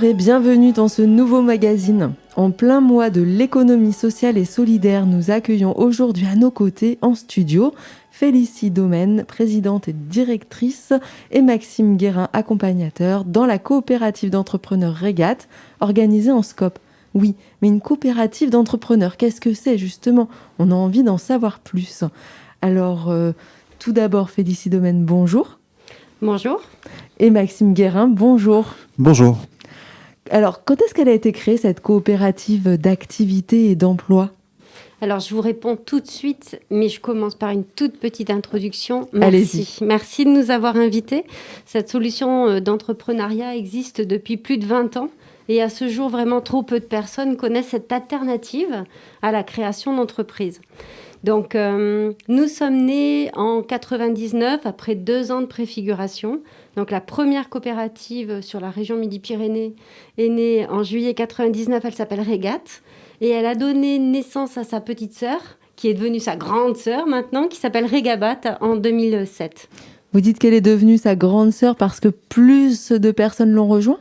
Bonjour et bienvenue dans ce nouveau magazine. En plein mois de l'économie sociale et solidaire, nous accueillons aujourd'hui à nos côtés en studio Félicie Domaine, présidente et directrice, et Maxime Guérin, accompagnateur, dans la coopérative d'entrepreneurs Régate, organisée en SCOP. Oui, mais une coopérative d'entrepreneurs, qu'est-ce que c'est justement ? On a envie d'en savoir plus. Alors, tout d'abord, Félicie Domaine, bonjour. Bonjour. Et Maxime Guérin, bonjour. Bonjour. Alors, quand est-ce qu'elle a été créée, cette coopérative d'activité et d'emploi ? Alors, je vous réponds tout de suite, mais je commence par une toute petite introduction. Allez-y. Merci de nous avoir invités. Cette solution d'entrepreneuriat existe depuis plus de 20 ans. Et à ce jour, vraiment trop peu de personnes connaissent cette alternative à la création d'entreprises. Donc, nous sommes nés en 99, après 2 ans de préfiguration. Donc, la première coopérative sur la région Midi-Pyrénées est née en juillet 99. Elle s'appelle Régate. Et elle a donné naissance à sa petite sœur, qui est devenue sa grande sœur maintenant, qui s'appelle Régabat en 2007. Vous dites qu'elle est devenue sa grande sœur parce que plus de personnes l'ont rejoint ?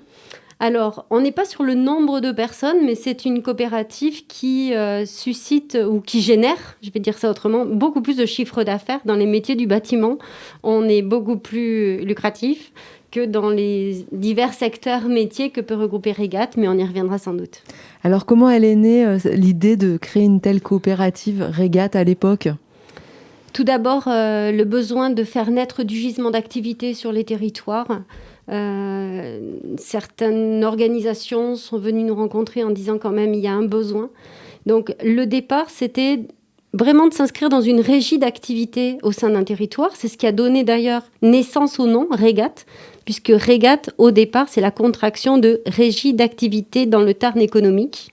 Alors, on n'est pas sur le nombre de personnes, mais c'est une coopérative qui suscite ou qui génère, je vais dire ça autrement, beaucoup plus de chiffre d'affaires dans les métiers du bâtiment. On est beaucoup plus lucratif que dans les divers secteurs métiers que peut regrouper Régate, mais on y reviendra sans doute. Alors, comment elle est née, l'idée de créer une telle coopérative Régate à l'époque ? Tout d'abord, le besoin de faire naître du gisement d'activité sur les territoires. Certaines organisations sont venues nous rencontrer en disant quand même il y a un besoin. Donc le départ, c'était vraiment de s'inscrire dans une régie d'activité au sein d'un territoire. C'est ce qui a donné d'ailleurs naissance au nom Régate, puisque Régate, au départ, c'est la contraction de régie d'activité dans le Tarn économique.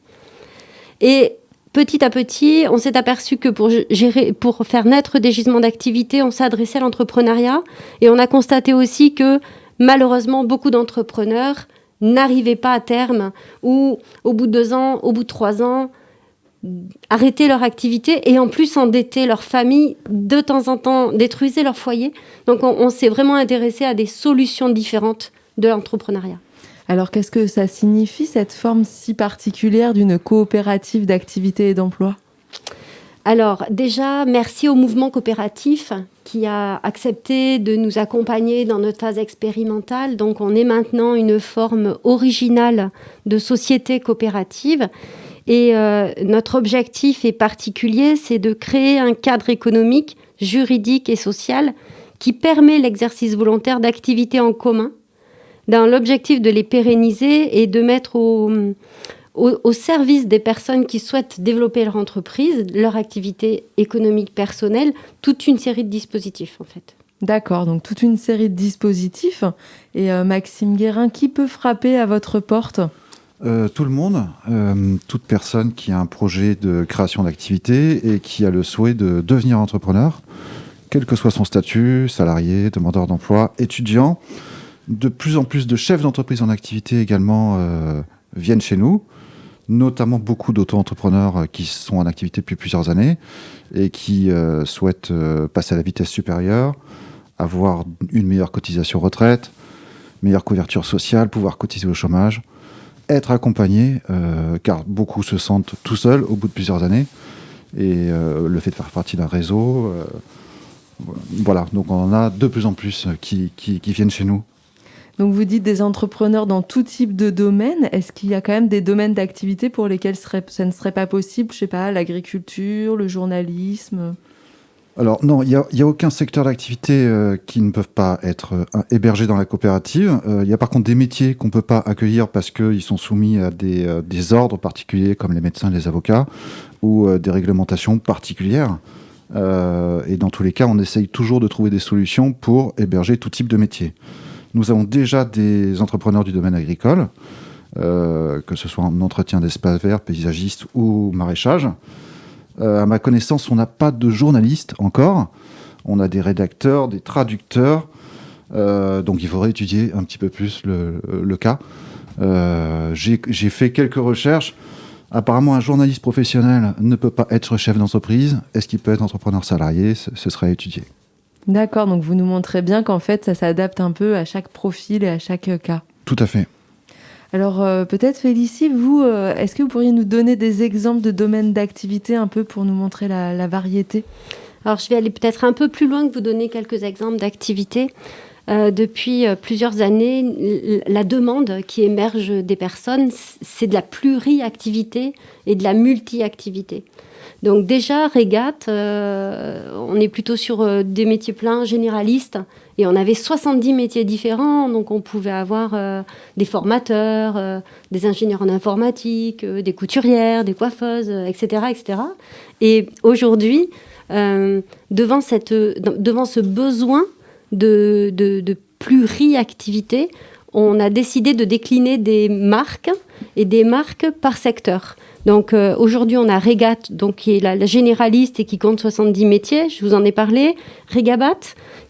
Et petit à petit, on s'est aperçu que pour faire naître des gisements d'activité, on s'adressait à l'entrepreneuriat. Et on a constaté aussi que malheureusement, beaucoup d'entrepreneurs n'arrivaient pas à terme ou au bout de 2 ans, au bout de 3 ans, arrêtaient leur activité et en plus endettaient leur famille, de temps en temps détruisaient leur foyer. Donc on s'est vraiment intéressé à des solutions différentes de l'entrepreneuriat. Alors, qu'est-ce que ça signifie, cette forme si particulière d'une coopérative d'activité et d'emploi ? Alors déjà, merci au mouvement coopératif qui a accepté de nous accompagner dans notre phase expérimentale. Donc on est maintenant une forme originale de société coopérative. Et notre objectif est particulier, c'est de créer un cadre économique, juridique et social qui permet l'exercice volontaire d'activités en commun, dans l'objectif de les pérenniser et de mettre au service des personnes qui souhaitent développer leur entreprise, leur activité économique personnelle, toute une série de dispositifs en fait. D'accord, donc toute une série de dispositifs. Et Maxime Guérin, qui peut frapper à votre porte ? Tout le monde, toute personne qui a un projet de création d'activité et qui a le souhait de devenir entrepreneur, quel que soit son statut, salarié, demandeur d'emploi, étudiant. De plus en plus de chefs d'entreprise en activité également viennent chez nous, notamment beaucoup d'auto-entrepreneurs qui sont en activité depuis plusieurs années et qui souhaitent passer à la vitesse supérieure, avoir une meilleure cotisation retraite, meilleure couverture sociale, pouvoir cotiser au chômage, être accompagnés, car beaucoup se sentent tout seuls au bout de plusieurs années. Et le fait de faire partie d'un réseau, voilà, donc on en a de plus en plus qui viennent chez nous. Donc vous dites des entrepreneurs dans tout type de domaine. Est-ce qu'il y a quand même des domaines d'activité pour lesquels ça ne serait pas possible ? Je ne sais pas, l'agriculture, le journalisme ? Alors non, il y a aucun secteur d'activité qui ne peuvent pas être hébergés dans la coopérative. Il y a par contre des métiers qu'on ne peut pas accueillir parce qu'ils sont soumis à des ordres particuliers comme les médecins et les avocats ou des réglementations particulières. Et dans tous les cas, on essaye toujours de trouver des solutions pour héberger tout type de métier. Nous avons déjà des entrepreneurs du domaine agricole, que ce soit en entretien d'espaces verts, paysagiste ou maraîchage. À ma connaissance, on n'a pas de journalistes encore. On a des rédacteurs, des traducteurs. Donc il faudrait étudier un petit peu plus le cas. J'ai fait quelques recherches. Apparemment, un journaliste professionnel ne peut pas être chef d'entreprise. Est-ce qu'il peut être entrepreneur salarié ? Ce serait à étudier. D'accord, donc vous nous montrez bien qu'en fait, ça s'adapte un peu à chaque profil et à chaque cas. Tout à fait. Alors peut-être Félicie, vous, est-ce que vous pourriez nous donner des exemples de domaines d'activité un peu pour nous montrer la variété ? Alors, je vais aller peut-être un peu plus loin que vous donner quelques exemples d'activités. Depuis plusieurs années, la demande qui émerge des personnes, c'est de la pluriactivité et de la multi-activité. Donc déjà, Régate, on est plutôt sur des métiers pleins généralistes et on avait 70 métiers différents. Donc on pouvait avoir des formateurs, des ingénieurs en informatique, des couturières, des coiffeuses, etc., etc. Et aujourd'hui, devant ce besoin de pluriactivité, on a décidé de décliner des marques et des marques par secteur. Donc aujourd'hui, on a Régate, donc, qui est la généraliste et qui compte 70 métiers, je vous en ai parlé. Régabat,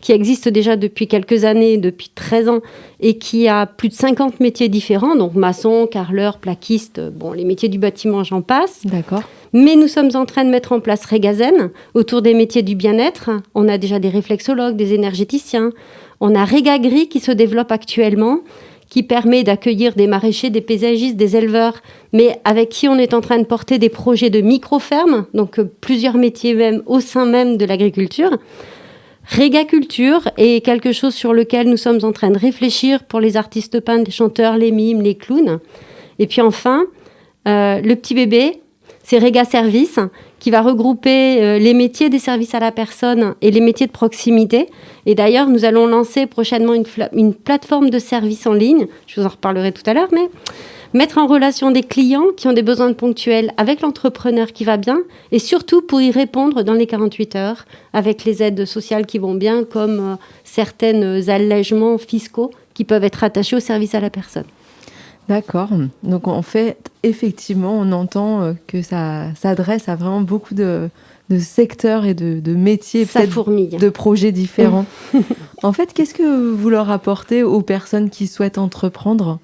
qui existe déjà depuis quelques années, depuis 13 ans, et qui a plus de 50 métiers différents, donc maçon, carreleur, plaquiste, bon, les métiers du bâtiment, j'en passe. D'accord. Mais nous sommes en train de mettre en place Régazen autour des métiers du bien-être. On a déjà des réflexologues, des énergéticiens. On a Régagri qui se développe actuellement, qui permet d'accueillir des maraîchers, des paysagistes, des éleveurs, mais avec qui on est en train de porter des projets de micro-fermes, donc plusieurs métiers même au sein même de l'agriculture. Régaculture est quelque chose sur lequel nous sommes en train de réfléchir pour les artistes peintres, les chanteurs, les mimes, les clowns. Et puis enfin, le petit bébé, c'est Réga Service, qui va regrouper les métiers des services à la personne et les métiers de proximité. Et d'ailleurs, nous allons lancer prochainement une plateforme de services en ligne, je vous en reparlerai tout à l'heure, mais mettre en relation des clients qui ont des besoins ponctuels avec l'entrepreneur qui va bien, et surtout pour y répondre dans les 48 heures, avec les aides sociales qui vont bien, comme certains allègements fiscaux qui peuvent être attachés aux services à la personne. D'accord. Donc en fait, effectivement, on entend que ça s'adresse à vraiment beaucoup de secteurs et de métiers, Ça peut-être fourmille. de projets différents. En fait, qu'est-ce que vous leur apportez aux personnes qui souhaitent entreprendre ?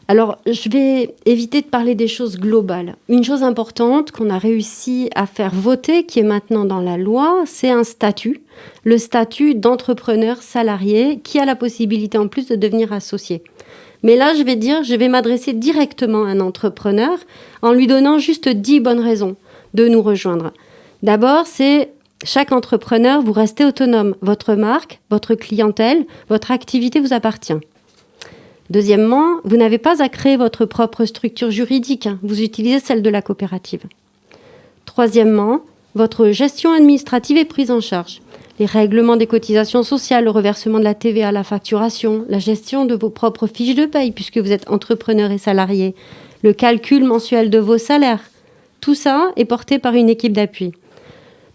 Alors, je vais éviter de parler des choses globales. Une chose importante qu'on a réussi à faire voter, qui est maintenant dans la loi, c'est un statut, le statut d'entrepreneur salarié, qui a la possibilité en plus de devenir associé. Mais là, je vais m'adresser directement à un entrepreneur en lui donnant juste 10 bonnes raisons de nous rejoindre. D'abord, c'est chaque entrepreneur, vous restez autonome. Votre marque, votre clientèle, votre activité vous appartient. Deuxièmement, vous n'avez pas à créer votre propre structure juridique. Vous utilisez celle de la coopérative. Troisièmement, votre gestion administrative est prise en charge. Les règlements des cotisations sociales, le reversement de la TVA, la facturation, la gestion de vos propres fiches de paye, puisque vous êtes entrepreneur et salarié, le calcul mensuel de vos salaires. Tout ça est porté par une équipe d'appui.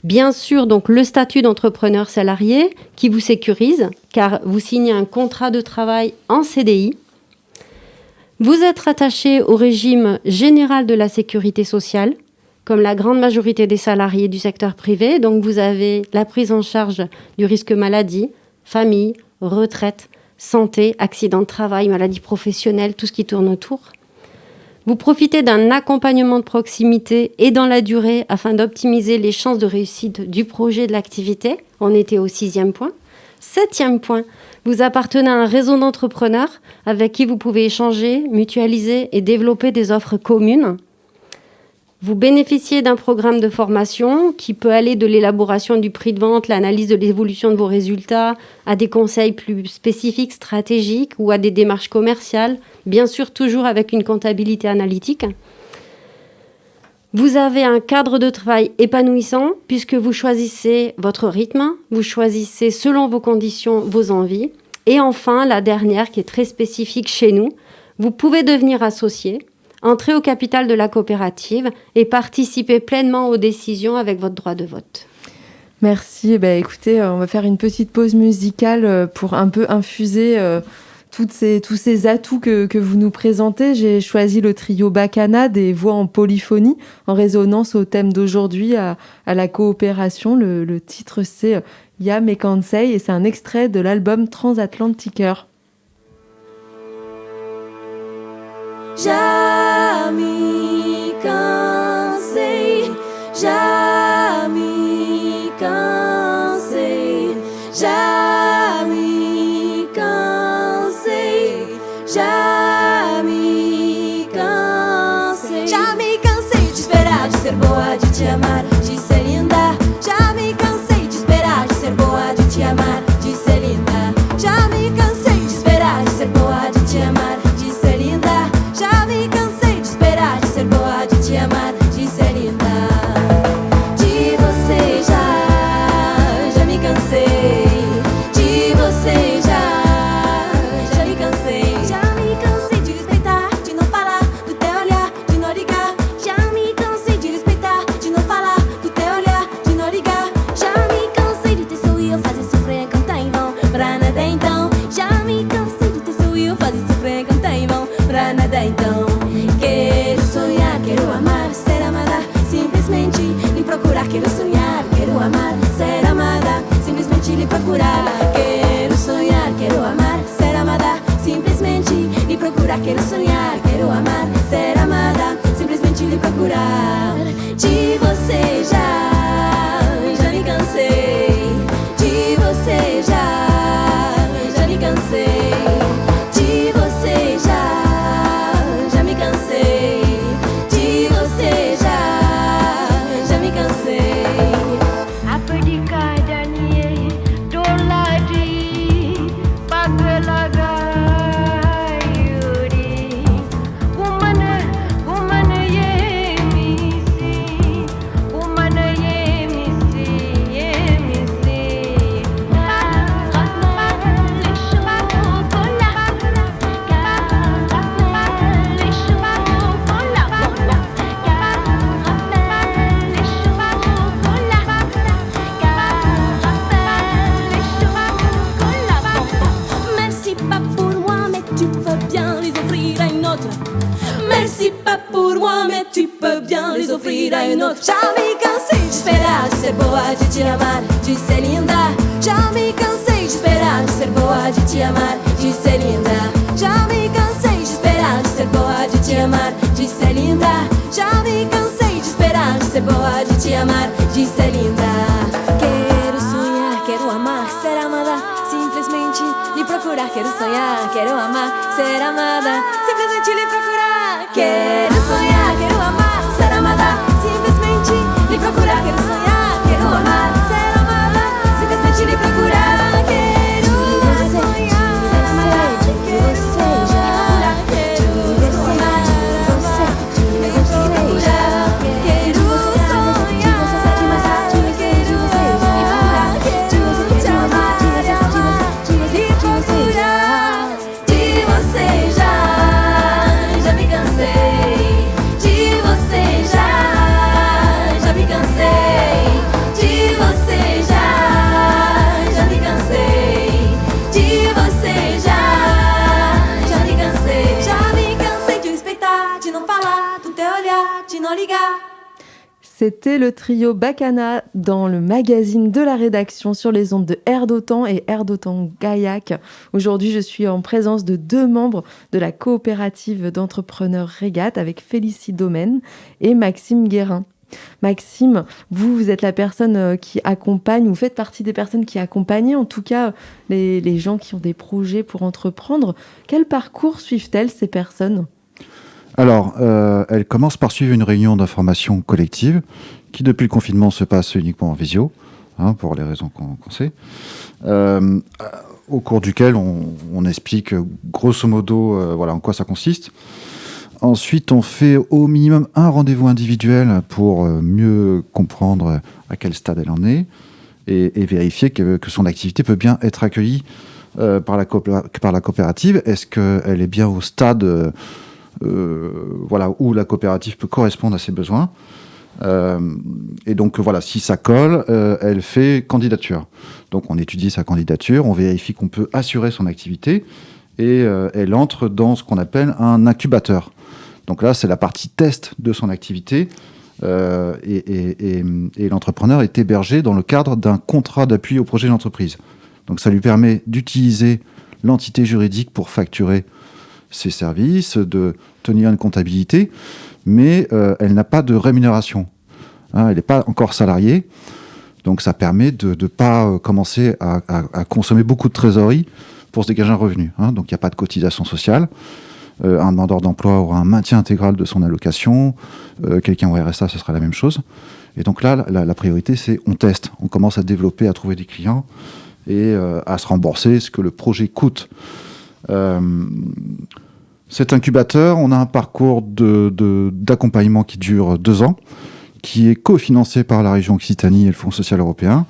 Bien sûr, donc, le statut d'entrepreneur salarié qui vous sécurise, car vous signez un contrat de travail en CDI. Vous êtes rattaché au régime général de la sécurité sociale, comme la grande majorité des salariés du secteur privé. Donc, vous avez la prise en charge du risque maladie, famille, retraite, santé, accident de travail, maladie professionnelle, tout ce qui tourne autour. Vous profitez d'un accompagnement de proximité et dans la durée afin d'optimiser les chances de réussite du projet de l'activité. On était au 6e point. 7e point, vous appartenez à un réseau d'entrepreneurs avec qui vous pouvez échanger, mutualiser et développer des offres communes. Vous bénéficiez d'un programme de formation qui peut aller de l'élaboration du prix de vente, l'analyse de l'évolution de vos résultats, à des conseils plus spécifiques, stratégiques ou à des démarches commerciales, bien sûr toujours avec une comptabilité analytique. Vous avez un cadre de travail épanouissant puisque vous choisissez votre rythme, vous choisissez selon vos conditions, vos envies. Et enfin, la dernière qui est très spécifique chez nous, vous pouvez devenir associé, entrer au capital de la coopérative et participer pleinement aux décisions avec votre droit de vote. Merci. Écoutez, on va faire une petite pause musicale pour un peu infuser tous ces atouts que vous nous présentez. J'ai choisi le trio Bacana, des voix en polyphonie, en résonance au thème d'aujourd'hui, à la coopération. Le titre, c'est Yam et Kansei, et c'est un extrait de l'album Transatlantiqueur. Jami Kansei, Jami Kansei, Jami Kansei, Jami te amar, de ser linda. Já me cansei de esperar, de ser boa, de te amar, de ser linda. Já me cansei de esperar, de ser boa, de te amar, de ser linda. Já me cansei de esperar, de ser boa, de te amar, de ser linda. De você já me cansei. De você já me cansei. Já me cansei de respeitar, de não falar, do teu olhar, de não ligar. Já me cansei de respeitar, de não falar, do teu olhar, de não ligar. Já me cansei de ter sou eu fazer sofrer, cantar em vão, pra nada então. Já me cansei de ter sou eu fazer sofrer, cantar em vão, pra nada então. Quero sonhar, quero amar, ser amada, simplesmente lhe procurar. Quero sonhar, quero amar, ser amada, simplesmente lhe procurar. Quero sonhar, quero amar, ser amada, simplesmente lhe procurar. Quero sonhar, quero amar, ser amada, simplesmente lhe procurar. De você já me cansei. De você já me cansei. De você já me cansei. De você já me cansei. Apa dikadani doladi pagalagayuri Umana yemisi Merci pas pour moi, mais tu peux bien les offrir à une autre. Merci pas pour moi, mais tu peux bien les offrir à une autre. Já me cansei de esperar, de ser boa, de te amar, de ser linda. Já me cansei de esperar, de ser boa, de te amar, de ser linda. Já me cansei de esperar, de ser boa, de te amar, de ser linda. Já me cansei de esperar, de ser boa, de te amar, de ser linda. Quero sonhar, quero amar, ser amada, simplesmente lhe procurar. Quero sonhar, quero amar, ser amada, simplesmente lhe procurar. Quero sonhar, quero amar, ser amada, simplesmente lhe procurar. Quero sonhar, quero amar, ser amada, simplesmente lhe procurar. Quero sonhar, ser amada, quero sonhar, quero amar, simplesmente lhe procurar. Quero sonhar, quero amar, quero te amar, lhe procurar. De você já me cansei. De você já me cansei. De você já me cansei. De você já me cansei. Já me cansei de respeitar, de não falar, do teu olhar, de não ligar. C'était le trio Bacana dans le magazine de la rédaction sur les ondes de Air d'Otan et Air d'Otan Gaillac. Aujourd'hui, je suis en présence de 2 membres de la coopérative d'entrepreneurs Régate avec Félicie Domaine et Maxime Guérin. Maxime, vous êtes la personne qui accompagne, vous faites partie des personnes qui accompagnent en tout cas les gens qui ont des projets pour entreprendre. Quel parcours suivent-elles ces personnes ? Alors, elle commence par suivre une réunion d'information collective qui, depuis le confinement, se passe uniquement en visio, pour les raisons qu'on sait, au cours duquel on explique grosso modo voilà, en quoi ça consiste. Ensuite, on fait au minimum un rendez-vous individuel pour mieux comprendre à quel stade elle en est et vérifier que son activité peut bien être accueillie par la coopérative. Est-ce qu'elle est bien au stade voilà, où la coopérative peut correspondre à ses besoins. Et donc voilà, si ça colle, elle fait candidature. Donc on étudie sa candidature, on vérifie qu'on peut assurer son activité et elle entre dans ce qu'on appelle un incubateur. Donc là, c'est la partie test de son activité et l'entrepreneur est hébergé dans le cadre d'un contrat d'appui au projet d'entreprise. Donc ça lui permet d'utiliser l'entité juridique pour facturer ses services, de tenir une comptabilité, mais elle n'a pas de rémunération. Elle n'est pas encore salariée, donc ça permet de ne pas commencer à consommer beaucoup de trésorerie pour se dégager un revenu. Donc il n'y a pas de cotisation sociale. Un demandeur d'emploi aura un maintien intégral de son allocation. Quelqu'un au RSA, ce sera la même chose. Et donc là, la priorité, c'est on teste. On commence à développer, à trouver des clients et à se rembourser ce que le projet coûte. Cet incubateur, on a un parcours d'accompagnement qui dure 2 ans, qui est cofinancé par la région Occitanie et le Fonds social européen,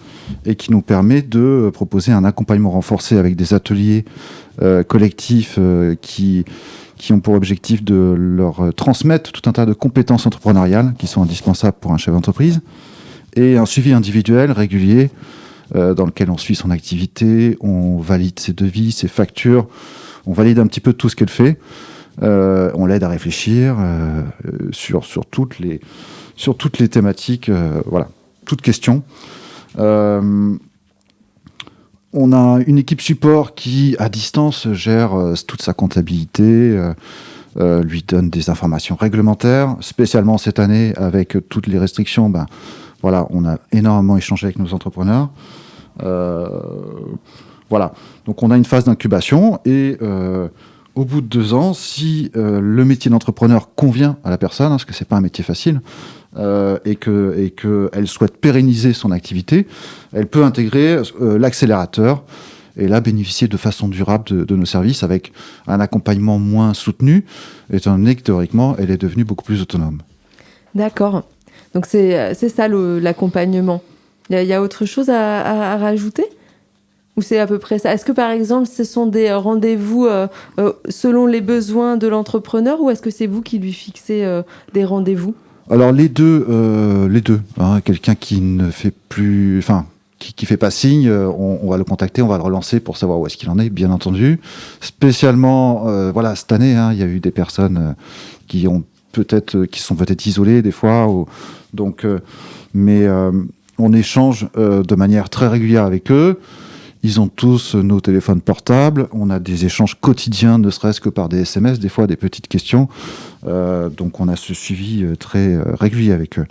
et qui nous permet de proposer un accompagnement renforcé avec des ateliers collectifs qui ont pour objectif de leur transmettre tout un tas de compétences entrepreneuriales qui sont indispensables pour un chef d'entreprise, et un suivi individuel régulier dans lequel on suit son activité, on valide ses devis, ses factures, on valide un petit peu tout ce qu'elle fait, on l'aide à réfléchir sur toutes les thématiques, voilà, toutes questions. On a une équipe support qui, à distance, gère toute sa comptabilité, lui donne des informations réglementaires, spécialement cette année, avec toutes les restrictions, voilà, on a énormément échangé avec nos entrepreneurs. Voilà, donc on a une phase d'incubation et au bout de 2 ans, si le métier d'entrepreneur convient à la personne, parce que c'est pas un métier facile, et qu'elle souhaite pérenniser son activité, elle peut intégrer l'accélérateur et là bénéficier de façon durable de nos services avec un accompagnement moins soutenu, étant donné que théoriquement, elle est devenue beaucoup plus autonome. D'accord. Donc c'est ça l'accompagnement. Il y a autre chose à rajouter ? Ou c'est à peu près ça ? Est-ce que par exemple, ce sont des rendez-vous selon les besoins de l'entrepreneur ou est-ce que c'est vous qui lui fixez des rendez-vous ? Alors les deux. Hein, quelqu'un qui ne fait plus, qui fait pas signe, on va le contacter, on va le relancer pour savoir où est-ce qu'il en est, bien entendu. Spécialement, voilà, cette année, il y a eu des personnes qui sont peut-être isolées des fois, mais on échange de manière très régulière avec eux. Ils ont tous nos téléphones portables. On a des échanges quotidiens, ne serait-ce que par des SMS, des fois des petites questions. Donc on a ce suivi très régulier avec eux.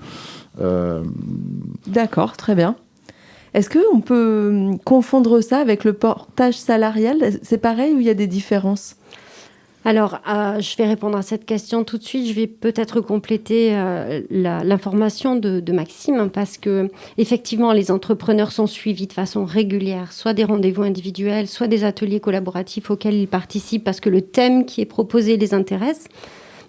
D'accord, très bien. Est-ce qu'on peut confondre ça avec le portage salarial ? C'est pareil ou il y a des différences ? Alors, je vais répondre à cette question tout de suite. Je vais peut-être compléter l'information de Maxime parce que effectivement, les entrepreneurs sont suivis de façon régulière, soit des rendez-vous individuels, soit des ateliers collaboratifs auxquels ils participent parce que le thème qui est proposé les intéresse.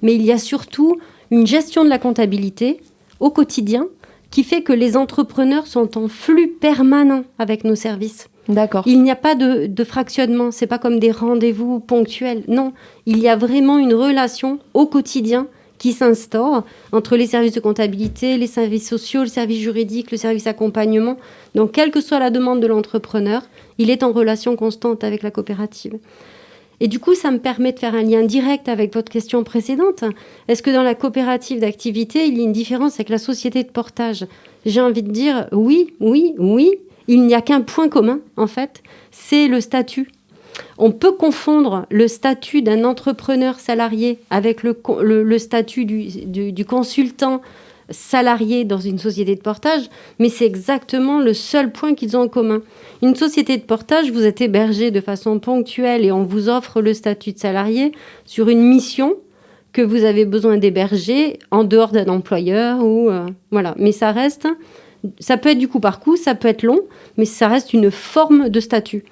Mais il y a surtout une gestion de la comptabilité au quotidien qui fait que les entrepreneurs sont en flux permanent avec nos services. D'accord. Il n'y a pas de fractionnement, c'est pas comme des rendez-vous ponctuels. Non, il y a vraiment une relation au quotidien qui s'instaure entre les services de comptabilité, les services sociaux, le service juridique, le service accompagnement. Donc, quelle que soit la demande de l'entrepreneur, il est en relation constante avec la coopérative. Et du coup, ça me permet de faire un lien direct avec votre question précédente. Est-ce que dans la coopérative d'activité, il y a une différence avec la société de portage ? J'ai envie de dire oui. Il n'y a qu'un point commun, en fait, c'est le statut. On peut confondre le statut d'un entrepreneur salarié avec le statut du consultant salarié dans une société de portage, mais c'est exactement le seul point qu'ils ont en commun. Une société de portage, vous êtes hébergé de façon ponctuelle et on vous offre le statut de salarié sur une mission que vous avez besoin d'héberger en dehors d'un employeur. Voilà. Mais ça peut être du coup par coup, ça peut être long, mais ça reste une forme de statut.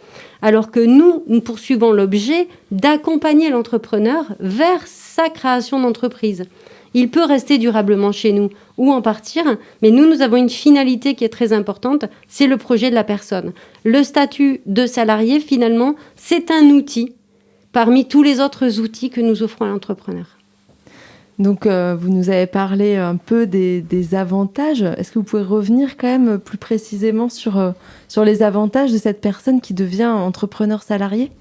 Alors que nous poursuivons l'objet d'accompagner l'entrepreneur vers sa création d'entreprise. Il peut rester durablement chez nous ou en partir, mais nous avons une finalité qui est très importante, c'est le projet de la personne. Le statut de salarié, finalement, c'est un outil parmi tous les autres outils que nous offrons à l'entrepreneur. Donc, vous nous avez parlé un peu des avantages. Est-ce que vous pouvez revenir quand même plus précisément sur les avantages de cette personne qui devient entrepreneur salarié ?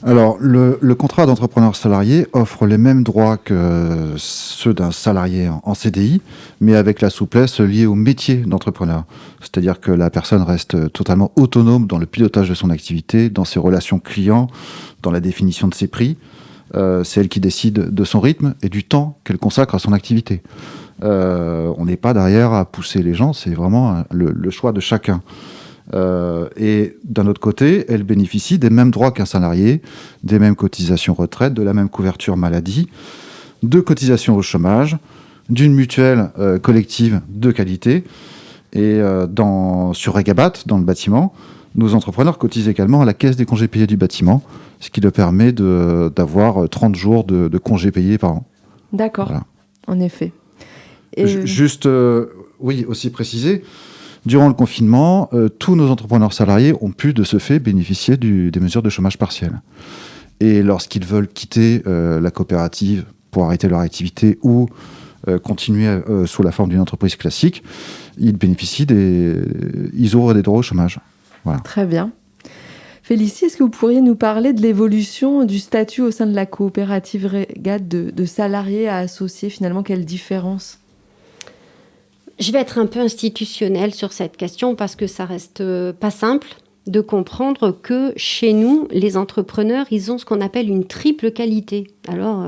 Alors, le contrat d'entrepreneur salarié offre les mêmes droits que ceux d'un salarié en CDI, mais avec la souplesse liée au métier d'entrepreneur. C'est-à-dire que la personne reste totalement autonome dans le pilotage de son activité, dans ses relations clients, dans la définition de ses prix. C'est elle qui décide de son rythme et du temps qu'elle consacre à son activité. On n'est pas derrière à pousser les gens, c'est vraiment le choix de chacun. Et d'un autre côté, elles bénéficient des mêmes droits qu'un salarié, des mêmes cotisations retraite, de la même couverture maladie, de cotisations au chômage, d'une mutuelle collective de qualité. Et sur Regabat, dans le bâtiment, nos entrepreneurs cotisent également à la caisse des congés payés du bâtiment, ce qui leur permet d'avoir 30 jours de congés payés par an. D'accord, Voilà. En effet. Et... Juste, oui, aussi préciser, durant le confinement, tous nos entrepreneurs salariés ont pu de ce fait bénéficier des mesures de chômage partiel. Et lorsqu'ils veulent quitter la coopérative pour arrêter leur activité ou continuer sous la forme d'une entreprise classique, ils ouvrent des droits au chômage. Voilà. Très bien. Félicie, est-ce que vous pourriez nous parler de l'évolution du statut au sein de la coopérative Regat de salariés à associés, finalement, quelle différence ? Je vais être un peu institutionnelle sur cette question parce que ça reste pas simple de comprendre que chez nous, les entrepreneurs, ils ont ce qu'on appelle une triple qualité. Alors,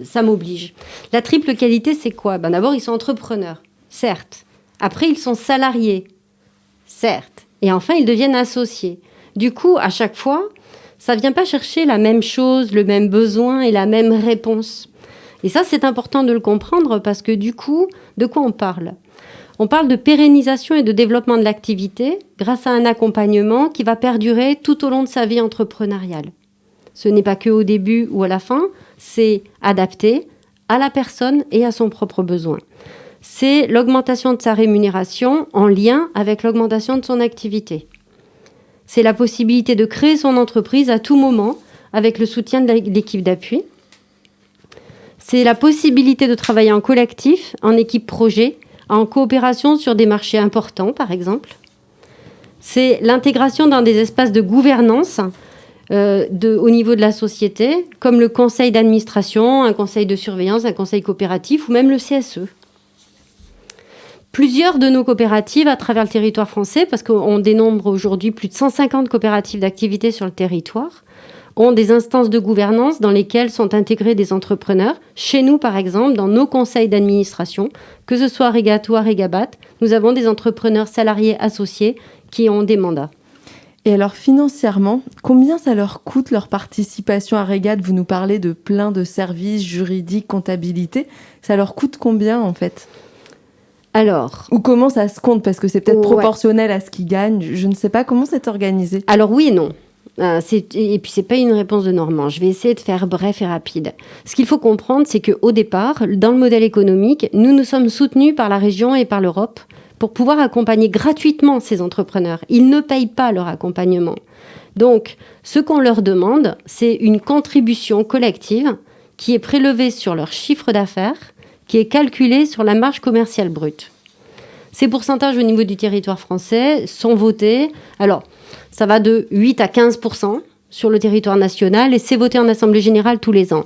ça m'oblige. La triple qualité, c'est quoi ? D'abord, ils sont entrepreneurs, certes. Après, ils sont salariés, certes. Et enfin, ils deviennent associés. Du coup, à chaque fois, ça ne vient pas chercher la même chose, le même besoin et la même réponse. Et ça, c'est important de le comprendre parce que du coup, de quoi on parle ? On parle de pérennisation et de développement de l'activité grâce à un accompagnement qui va perdurer tout au long de sa vie entrepreneuriale. Ce n'est pas qu'au début ou à la fin, c'est adapté à la personne et à son propre besoin. C'est l'augmentation de sa rémunération en lien avec l'augmentation de son activité. C'est la possibilité de créer son entreprise à tout moment avec le soutien de l'équipe d'appui. C'est la possibilité de travailler en collectif, en équipe projet, en coopération sur des marchés importants, par exemple. C'est l'intégration dans des espaces de gouvernance au niveau de la société, comme le conseil d'administration, un conseil de surveillance, un conseil coopératif ou même le CSE. Plusieurs de nos coopératives à travers le territoire français, parce qu'on dénombre aujourd'hui plus de 150 coopératives d'activité sur le territoire, ont des instances de gouvernance dans lesquelles sont intégrés des entrepreneurs. Chez nous, par exemple, dans nos conseils d'administration, que ce soit Regat ou Regabat, nous avons des entrepreneurs salariés associés qui ont des mandats. Et alors, financièrement, combien ça leur coûte leur participation à Regat ? Vous nous parlez de plein de services juridiques, comptabilité. Ça leur coûte combien, en fait ? Alors, ou comment ça se compte ? Parce que c'est peut-être proportionnel à ce qu'ils gagnent. Je ne sais pas comment c'est organisé. Alors oui et non. Et puis, ce n'est pas une réponse de Normand. Je vais essayer de faire bref et rapide. Ce qu'il faut comprendre, c'est qu'au départ, dans le modèle économique, nous sommes soutenus par la région et par l'Europe pour pouvoir accompagner gratuitement ces entrepreneurs. Ils ne payent pas leur accompagnement. Donc, ce qu'on leur demande, c'est une contribution collective qui est prélevée sur leur chiffre d'affaires, qui est calculée sur la marge commerciale brute. Ces pourcentages au niveau du territoire français sont votés. Alors, ça va de 8 à 15% sur le territoire national et c'est voté en Assemblée générale tous les ans.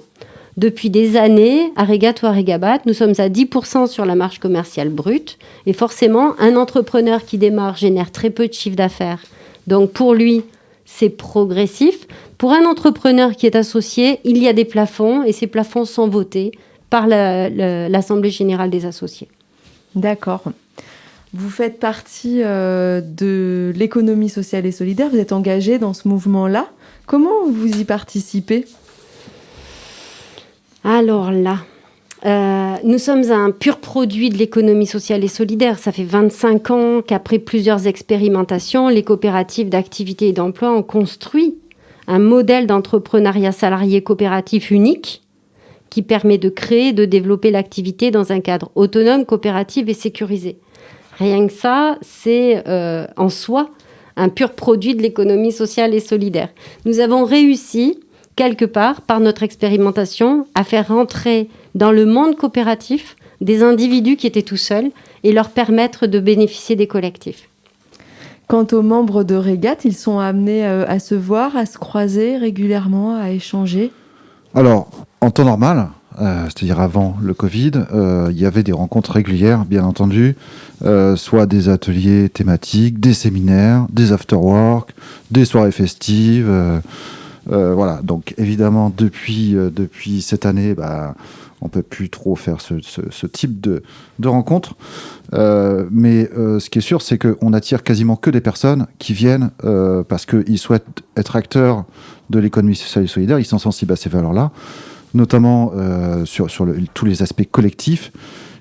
Depuis des années, à Regat ou à Regabat, nous sommes à 10% sur la marge commerciale brute. Et forcément, un entrepreneur qui démarre génère très peu de chiffre d'affaires. Donc pour lui, c'est progressif. Pour un entrepreneur qui est associé, il y a des plafonds et ces plafonds sont votés par l'Assemblée générale des associés. D'accord. Vous faites partie de l'économie sociale et solidaire. Vous êtes engagé dans ce mouvement-là. Comment vous y participez ? Alors là, nous sommes un pur produit de l'économie sociale et solidaire. Ça fait 25 ans qu'après plusieurs expérimentations, les coopératives d'activité et d'emploi ont construit un modèle d'entrepreneuriat salarié coopératif unique qui permet de créer et de développer l'activité dans un cadre autonome, coopératif et sécurisé. Rien que ça, c'est en soi un pur produit de l'économie sociale et solidaire. Nous avons réussi, quelque part, par notre expérimentation, à faire rentrer dans le monde coopératif des individus qui étaient tout seuls et leur permettre de bénéficier des collectifs. Quant aux membres de Regat, ils sont amenés à se voir, à se croiser régulièrement, à échanger ? Alors, en temps normal, c'est-à-dire avant le Covid, il y avait des rencontres régulières, bien entendu, soit des ateliers thématiques, des séminaires, des after-work, des soirées festives. Voilà. Donc, évidemment, depuis cette année, On peut plus trop faire ce type de rencontre. Mais ce qui est sûr, c'est qu'on attire quasiment que des personnes qui viennent parce qu'ils souhaitent être acteurs de l'économie sociale et solidaire. Ils sont sensibles à ces valeurs-là, notamment sur tous les aspects collectifs.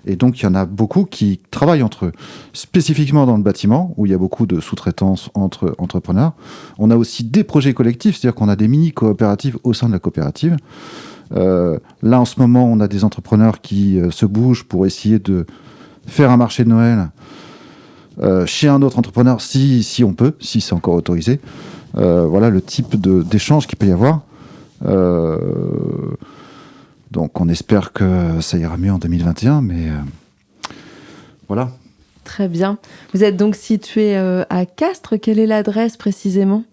Et donc, il y en a beaucoup qui travaillent entre eux, spécifiquement dans le bâtiment, où il y a beaucoup de sous-traitance entre entrepreneurs. On a aussi des projets collectifs, c'est-à-dire qu'on a des mini-coopératives au sein de la coopérative. Là, en ce moment, on a des entrepreneurs qui se bougent pour essayer de faire un marché de Noël chez un autre entrepreneur, si on peut, si c'est encore autorisé. Voilà le type d'échange qu'il peut y avoir. Donc, on espère que ça ira mieux en 2021, mais voilà. Très bien. Vous êtes donc situé à Castres. Quelle est l'adresse précisément ?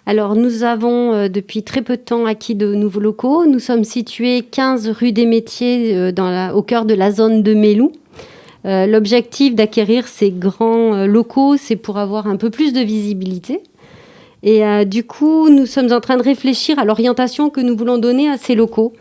Alors, nous avons depuis très peu de temps acquis de nouveaux locaux. Nous sommes situés 15 rue des Métiers, au cœur de la zone de Mélou. L'objectif d'acquérir ces grands locaux, c'est pour avoir un peu plus de visibilité. Et du coup, nous sommes en train de réfléchir à l'orientation que nous voulons donner à ces locaux.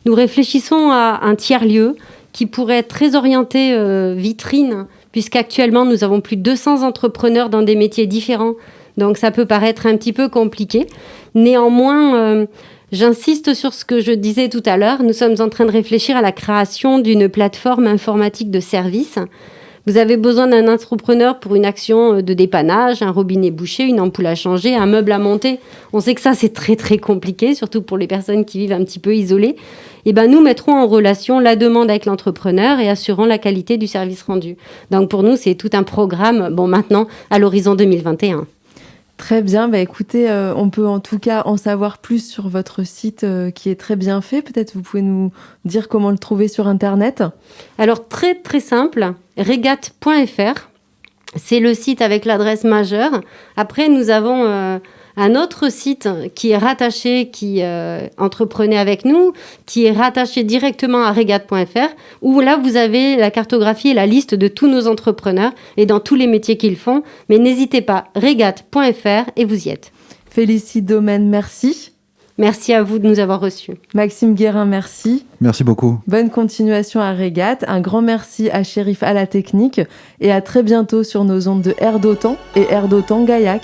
Nous réfléchissons à un tiers-lieu qui pourrait être très orienté vitrine, puisqu'actuellement, nous avons plus de 200 entrepreneurs dans des métiers différents. Donc, ça peut paraître un petit peu compliqué. Néanmoins, j'insiste sur ce que je disais tout à l'heure. Nous sommes en train de réfléchir à la création d'une plateforme informatique de service. Vous avez besoin d'un entrepreneur pour une action de dépannage, un robinet bouché, une ampoule à changer, un meuble à monter. On sait que ça, c'est très, très compliqué, surtout pour les personnes qui vivent un petit peu isolées. Et ben, nous mettrons en relation la demande avec l'entrepreneur et assurant la qualité du service rendu. Donc, pour nous, c'est tout un programme, maintenant, à l'horizon 2021. Très bien, écoutez, on peut en tout cas en savoir plus sur votre site qui est très bien fait. Peut-être vous pouvez nous dire comment le trouver sur Internet. Alors, très très simple, regat.fr, c'est le site avec l'adresse majeure. Après, nous avons un autre site qui est rattaché, qui entreprenait avec nous, qui est rattaché directement à regat.fr, où là, vous avez la cartographie et la liste de tous nos entrepreneurs et dans tous les métiers qu'ils font. Mais n'hésitez pas, regat.fr et vous y êtes. Félicie Domaine, merci. Merci à vous de nous avoir reçus. Maxime Guérin, merci. Merci beaucoup. Bonne continuation à Regat. Un grand merci à Chérif à la technique et à très bientôt sur nos ondes de Air d'Otan et Air d'Otan Gaillac.